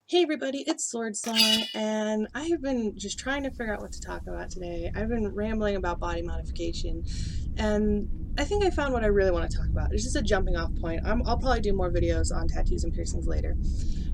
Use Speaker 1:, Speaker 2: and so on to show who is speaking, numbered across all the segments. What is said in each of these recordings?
Speaker 1: Hey everybody, it's Sword Song, and I have been just trying to figure out what to talk about today. I've been rambling about body modification, and I think I found what I really want to talk about. It's just a jumping off point. I'll probably do more videos on tattoos and piercings later.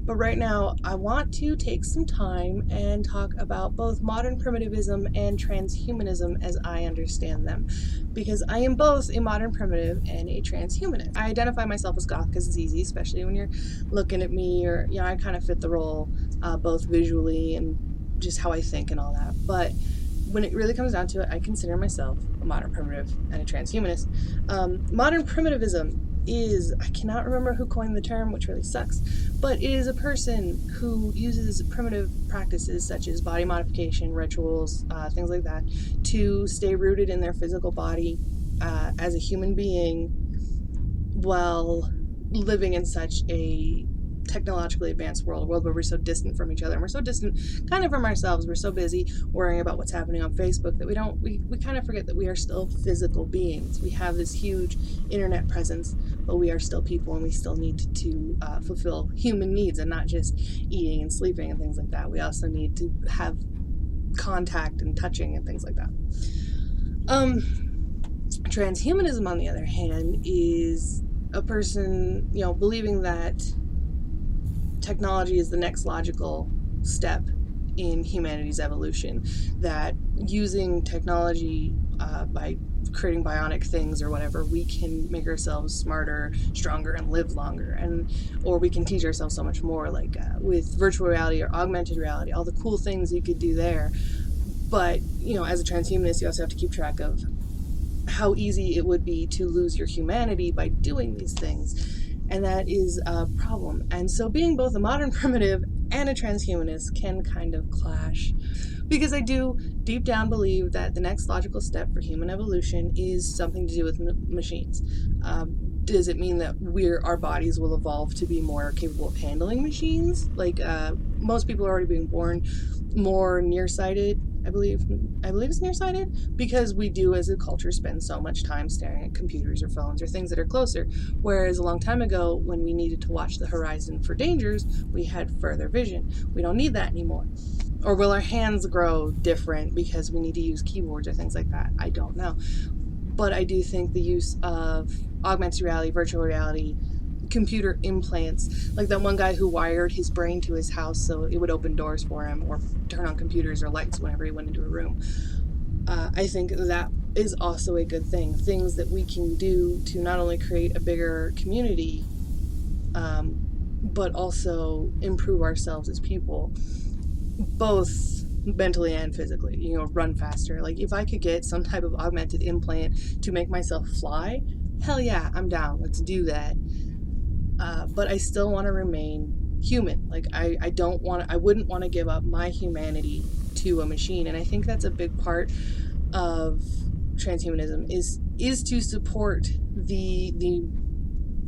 Speaker 1: But right now, I want to take some time and talk about both modern primitivism and transhumanism as I understand them, because I am both a modern primitive and a transhumanist. I identify myself as goth because it's easy, especially when you're looking at me, or I kind of fit the role, both visually and just how I think and all that. But when it really comes down to it, I consider myself a modern primitive and a transhumanist. Modern primitivism is, I cannot remember who coined the term, which really sucks, but it is a person who uses primitive practices such as body modification, rituals, things like that, to stay rooted in their physical body as a human being while living in such a technologically advanced world where we're so distant from each other, and we're so distant kind of from ourselves. We're so busy worrying about what's happening on Facebook that we kind of forget that we are still physical beings. We have this huge internet presence, but we are still people, and we still need to fulfill human needs, and not just eating and sleeping and things like that. We also need to have contact and touching and things like that. Transhumanism, on the other hand, is a person, believing that technology is the next logical step in humanity's evolution, that using technology by creating bionic things or whatever, we can make ourselves smarter, stronger, and live longer, or we can teach ourselves so much more, like with virtual reality or augmented reality, all the cool things you could do there. But as a transhumanist, you also have to keep track of how easy it would be to lose your humanity by doing these things, and that is a problem. And so being both a modern primitive and a transhumanist can kind of clash, because I do deep down believe that the next logical step for human evolution is something to do with machines. Does it mean that our bodies will evolve to be more capable of handling machines? Like most people are already being born more nearsighted. I believe it's nearsighted, because we do as a culture spend so much time staring at computers or phones or things that are closer, whereas a long time ago, when we needed to watch the horizon for dangers, we had further vision. We don't need that anymore. Or will our hands grow different because we need to use keyboards or things like that? I don't know. But I do think the use of augmented reality, virtual reality, computer implants, like that one guy who wired his brain to his house so it would open doors for him or turn on computers or lights whenever he went into a room. I think that is also a good thing. Things that we can do to not only create a bigger community, but also improve ourselves as people, both mentally and physically. Run faster. Like, if I could get some type of augmented implant to make myself fly, hell yeah, I'm down. Let's do that. But I still want to remain human. Like, I wouldn't want to give up my humanity to a machine. And I think that's a big part of transhumanism, is to support the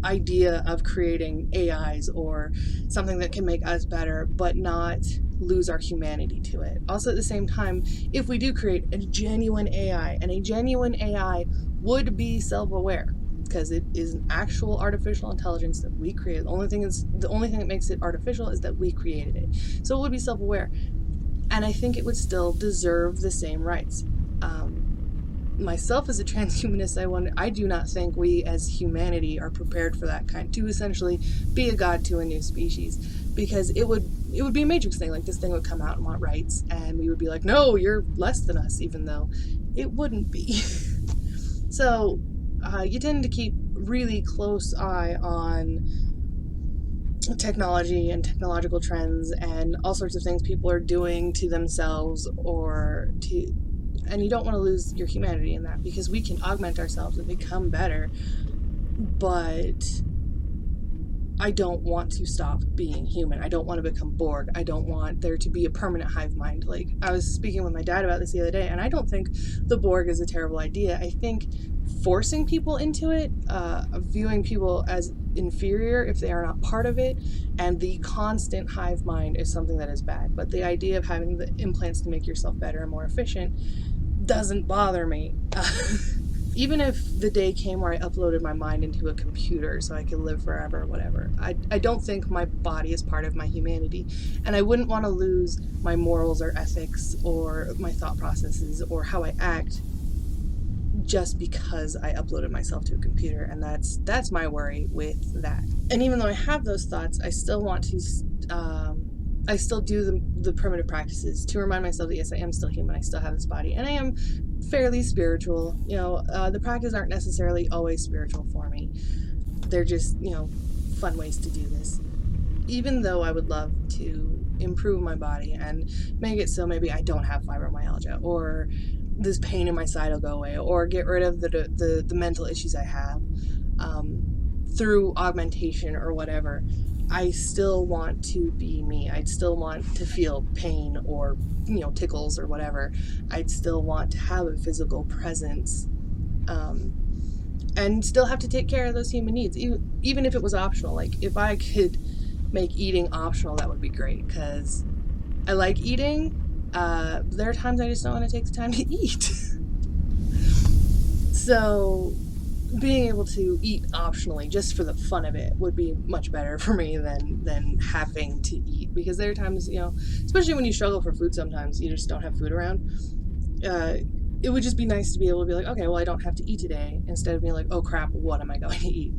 Speaker 1: idea of creating AIs or something that can make us better, but not lose our humanity to it. Also, at the same time, if we do create a genuine AI, and a genuine AI would be self-aware, because it is an actual artificial intelligence that we created. The only thing that makes it artificial is that we created it. So it would be self-aware, and I think it would still deserve the same rights. Myself as a transhumanist, I do not think we as humanity are prepared for that to essentially be a god to a new species, because it would be a Matrix thing. Like, this thing would come out and want rights, and we would be like, no, you're less than us, even though it wouldn't be. So you tend to keep really close eye on technology and technological trends and all sorts of things people are doing to themselves, and you don't want to lose your humanity in that, because we can augment ourselves and become better, but I don't want to stop being human. I don't want to become Borg. I don't want there to be a permanent hive mind. Like, I was speaking with my dad about this the other day, and I don't think the Borg is a terrible idea. I think forcing people into it, viewing people as inferior if they are not part of it, and the constant hive mind is something that is bad. But the idea of having the implants to make yourself better and more efficient doesn't bother me. even if the day came where I uploaded my mind into a computer so I could live forever or whatever, I don't think my body is part of my humanity. And I wouldn't want to lose my morals or ethics or my thought processes or how I act just because I uploaded myself to a computer. And that's my worry with that. And even though I have those thoughts, I still want to I still do the primitive practices to remind myself that yes, I am still human, I still have this body, and I am fairly spiritual. The practices aren't necessarily always spiritual for me. They're just, fun ways to do this. Even though I would love to improve my body and make it so maybe I don't have fibromyalgia, or this pain in my side will go away, or get rid of the mental issues I have through augmentation or whatever, I still want to be me. I'd still want to feel pain or, tickles or whatever. I'd still want to have a physical presence and still have to take care of those human needs, even if it was optional. Like, if I could make eating optional, that would be great, because I like eating. There are times I just don't want to take the time to eat. So being able to eat optionally just for the fun of it would be much better for me than having to eat, because there are times, especially when you struggle for food, sometimes you just don't have food around. It would just be nice to be able to be like, okay, well, I don't have to eat today, instead of being like, oh crap, what am I going to eat?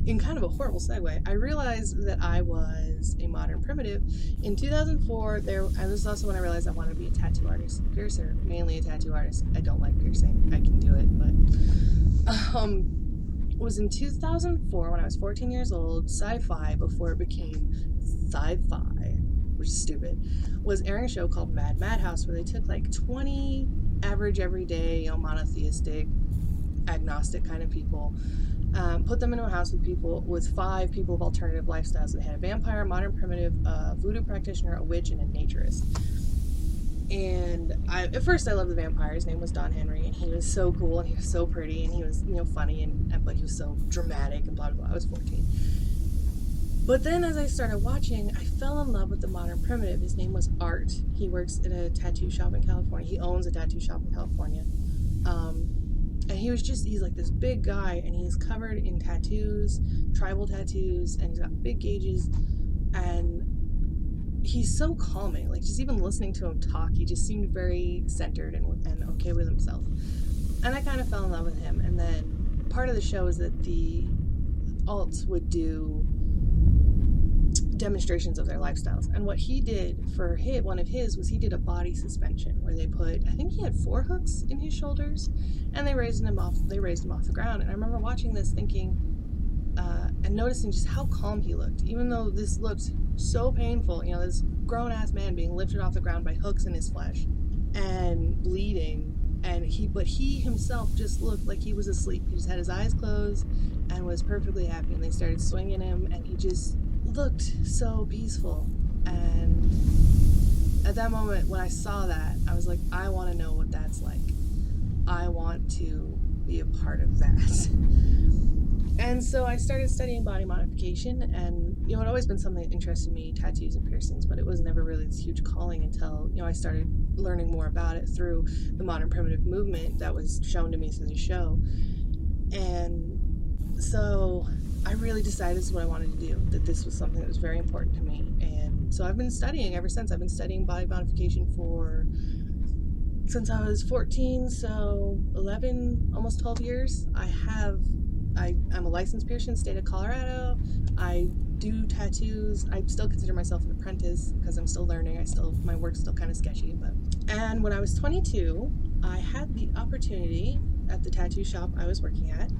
Speaker 1: In kind of a horrible segue, I realized that I was a modern primitive. In 2004, this was also when I realized I wanted to be a tattoo artist, piercer, mainly a tattoo artist. I don't like piercing. I can do it, but it was in 2004 when I was 14 years old. Sci-Fi, before it became Sci-Fi, which is stupid, was airing a show called Mad Madhouse, where they took like 20 average, everyday, monotheistic, agnostic kind of people, put them into a house with 5 people of alternative lifestyles. They had a vampire, modern primitive, a voodoo practitioner, a witch, and a naturist. And at first I loved the vampire. His name was Don Henry, and he was so cool, and he was so pretty, and he was, funny, but he was so dramatic and blah blah blah. I was 14. But then as I started watching, I fell in love with the modern primitive. His name was Art. He works at a tattoo shop in California. He owns a tattoo shop in California. And he's like this big guy, and he's covered in tattoos, tribal tattoos, and he's got big gauges, and he's so calming. Like, just even listening to him talk, he just seemed very centered and okay with himself. And I kind of fell in love with him. And then part of the show is that the alts would do demonstrations of their lifestyles, and what he did for one of his was he did a body suspension where they put, I think he had 4 hooks in his shoulders, and they raised him off the ground. And I remember watching this thinking and noticing just how calm he looked, even though this looked so painful. This grown-ass man being lifted off the ground by hooks in his flesh and bleeding, but he himself just looked like he was asleep. He just had his eyes closed and was perfectly happy, and they started swinging him, and he just looked so peaceful. And at that moment, when I saw that, I was like, I want to know what that's like. I want to be a part of that. And so I started studying body modification, and it had always been something that interested me, tattoos and piercings, but it was never really this huge calling until I started learning more about it through the modern primitive movement that was shown to me through the show. And so I really decided this is what I wanted to do, that this was something that was very important to me. And so I've been studying ever since. I've been studying body modification since I was 14, so 11, almost 12 years. I'm a licensed piercer in the state of Colorado. I do tattoos. I still consider myself an apprentice because I'm still learning. My work's still kind of sketchy. And when I was 22, I had the opportunity at the tattoo shop I was working at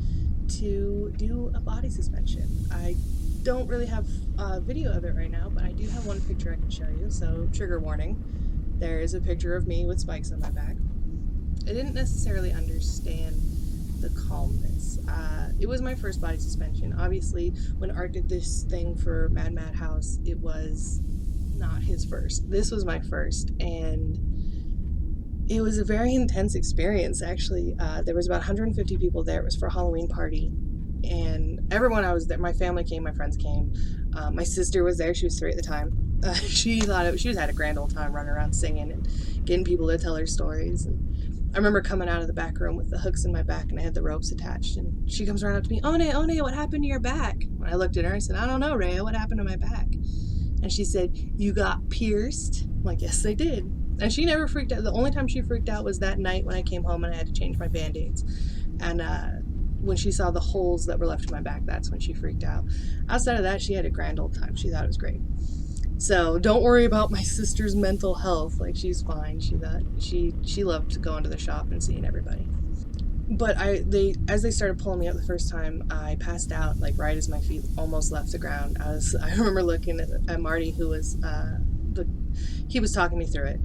Speaker 1: to do a body suspension. I don't really have a video of it right now, but I do have one picture I can show you, so trigger warning. There is a picture of me with spikes on my back. I didn't necessarily understand the calmness. It was my first body suspension. Obviously, when Art did this thing for Mad Madhouse, it was not his first. This was my first, and it was a very intense experience, actually. There was about 150 people there. It was for a Halloween party, and everyone I was there, my family came, my friends came. My sister was there. She was 3 at the time. She just had a grand old time running around singing and getting people to tell her stories. And I remember coming out of the back room with the hooks in my back and I had the ropes attached, and she comes around up to me, One, what happened to your back? When I looked at her, I said, I don't know, Rhea, what happened to my back? And she said, you got pierced? I'm like, yes, I did. And she never freaked out. The only time she freaked out was that night when I came home and I had to change my band-aids. And when she saw the holes that were left in my back, that's when she freaked out. Outside of that, she had a grand old time. She thought it was great. So don't worry about my sister's mental health. Like, she's fine. She loved going to the shop and seeing everybody. But as they started pulling me up the first time, I passed out like right as my feet almost left the ground. I remember looking at Marty, who was he was talking me through it,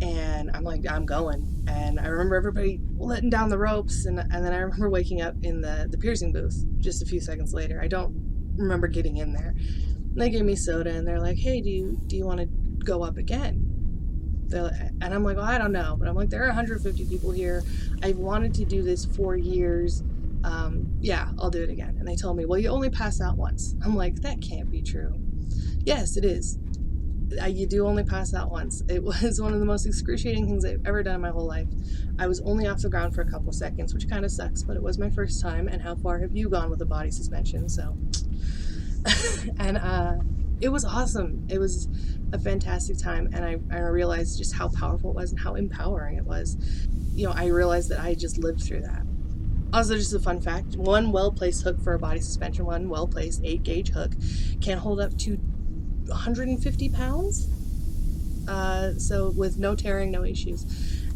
Speaker 1: and I'm like, I'm going. And I remember everybody letting down the ropes, and then I remember waking up in the piercing booth just a few seconds later. I don't remember getting in there. And they gave me soda, and they're like, hey, do you want to go up again? And I'm like, well, I don't know. But I'm like, there are 150 people here. I've wanted to do this for years. Yeah, I'll do it again. And they told me, well, you only pass out once. I'm like, that can't be true. Yes, it is. You do only pass out once. It was one of the most excruciating things I've ever done in my whole life. I was only off the ground for a couple seconds, which kind of sucks, but it was my first time. And how far have you gone with a body suspension? So, and it was awesome. It was a fantastic time, and I realized just how powerful it was and how empowering it was. I realized that I just lived through that. Also, just a fun fact, one well-placed hook for a body suspension, one well-placed 8-gauge hook, can hold up to 150 pounds. So with no tearing, no issues.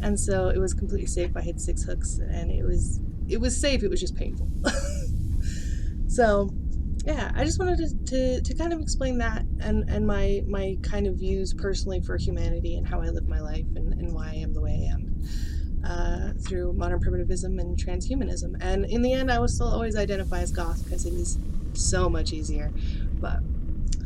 Speaker 1: And so it was completely safe. I had 6 hooks, and it was safe. It was just painful. So yeah, I just wanted to kind of explain that and my kind of views personally for humanity and how I live my life and why I am the way I am through modern primitivism and transhumanism. And in the end, I will still always identify as goth because it is so much easier. But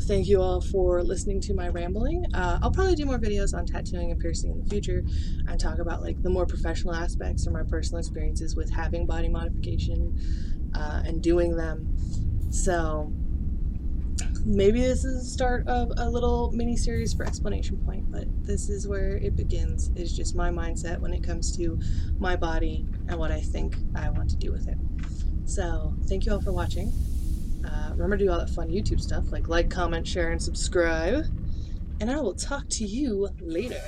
Speaker 1: thank you all for listening to my rambling. I'll probably do more videos on tattooing and piercing in the future and talk about like the more professional aspects or my personal experiences with having body modification and doing them. So maybe this is the start of a little mini series for Explanation Point, but this is where it begins. It's just my mindset when it comes to my body and what I think I want to do with it. So thank you all for watching. Remember to do all that fun YouTube stuff like, comment, share, and subscribe. And I will talk to you later.